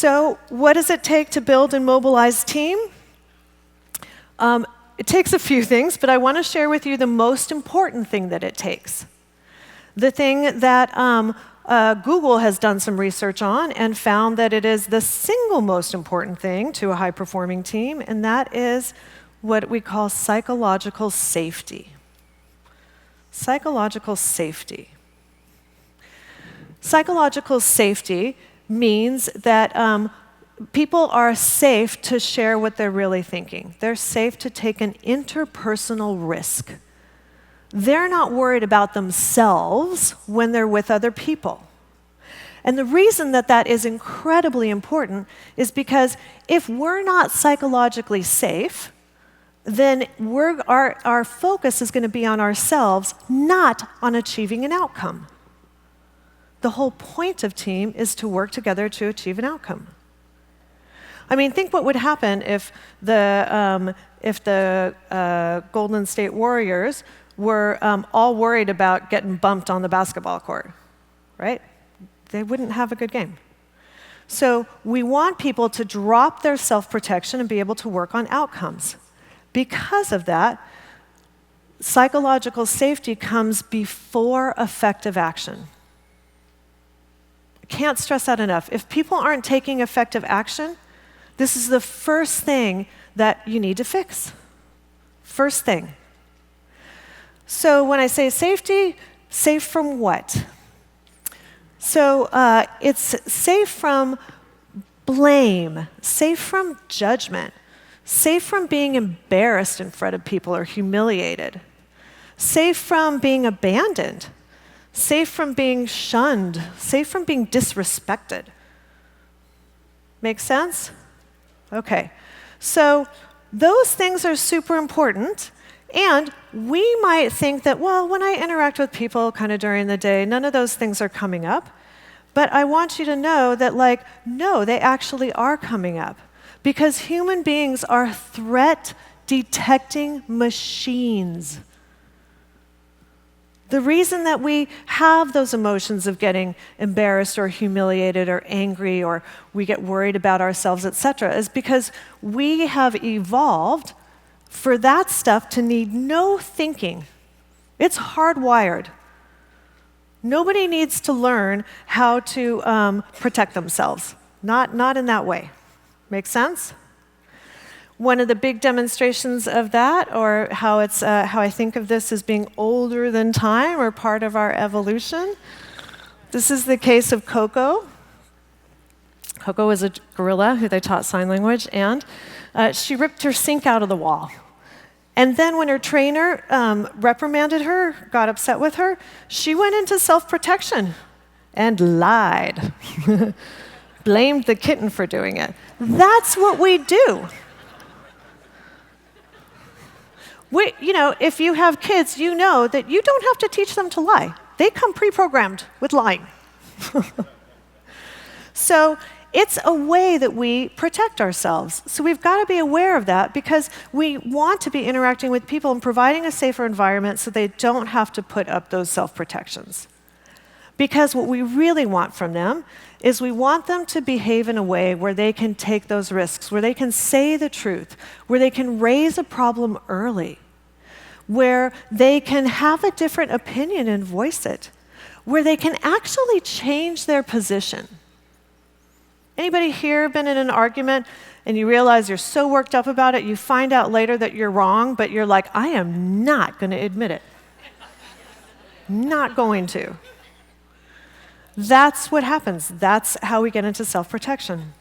So what does it take to build and mobilize team? It takes a few things, but I want to share with you the most important thing that it takes. The thing that Google has done some research on and found that it is the single most important thing to a high-performing team, and that is what we call psychological safety. Psychological safety. Psychological safety means that people are safe to share what they're really thinking. They're safe to take an interpersonal risk. They're not worried about themselves when they're with other people. And the reason that that is incredibly important is because if we're not psychologically safe, then our focus is going to be on ourselves, not on achieving an outcome. The whole point of team is to work together to achieve an outcome. I mean, think what would happen if the Golden State Warriors were all worried about getting bumped on the basketball court, right? They wouldn't have a good game. So we want people to drop their self-protection and be able to work on outcomes. Because of that, psychological safety comes before effective action. I can't stress that enough. If people aren't taking effective action, this is the first thing that you need to fix. First thing. So when I say safety, safe from what? So it's safe from blame, safe from judgment, safe from being embarrassed in front of people or humiliated, safe from being abandoned, safe from being shunned, safe from being disrespected. Make sense? Okay. So those things are super important. And we might think that, well, when I interact with people kind of during the day, none of those things are coming up. But I want you to know that, no, they actually are coming up. Because human beings are threat-detecting machines. The reason that we have those emotions of getting embarrassed or humiliated or angry or we get worried about ourselves, etc., is because we have evolved for that stuff to need no thinking. It's hardwired. Nobody needs to learn how to protect themselves. Not in that way. Make sense? One of the big demonstrations of that, or how I think of this as being older than time or part of our evolution, this is the case of Coco. Coco was a gorilla who they taught sign language, and she ripped her sink out of the wall. And then when her trainer reprimanded her, got upset with her, she went into self-protection and lied. Blamed the kitten for doing it. That's what we do. If you have kids, you know that you don't have to teach them to lie. They come pre-programmed with lying. So it's a way that we protect ourselves. So we've got to be aware of that because we want to be interacting with people and providing a safer environment so they don't have to put up those self-protections. Because what we really want from them is we want them to behave in a way where they can take those risks, where they can say the truth, where they can raise a problem early, where they can have a different opinion and voice it, where they can actually change their position. Anybody here been in an argument and you realize you're so worked up about it, you find out later that you're wrong, but you're like, I am not going to admit it. Not going to. That's what happens. That's how we get into self-protection.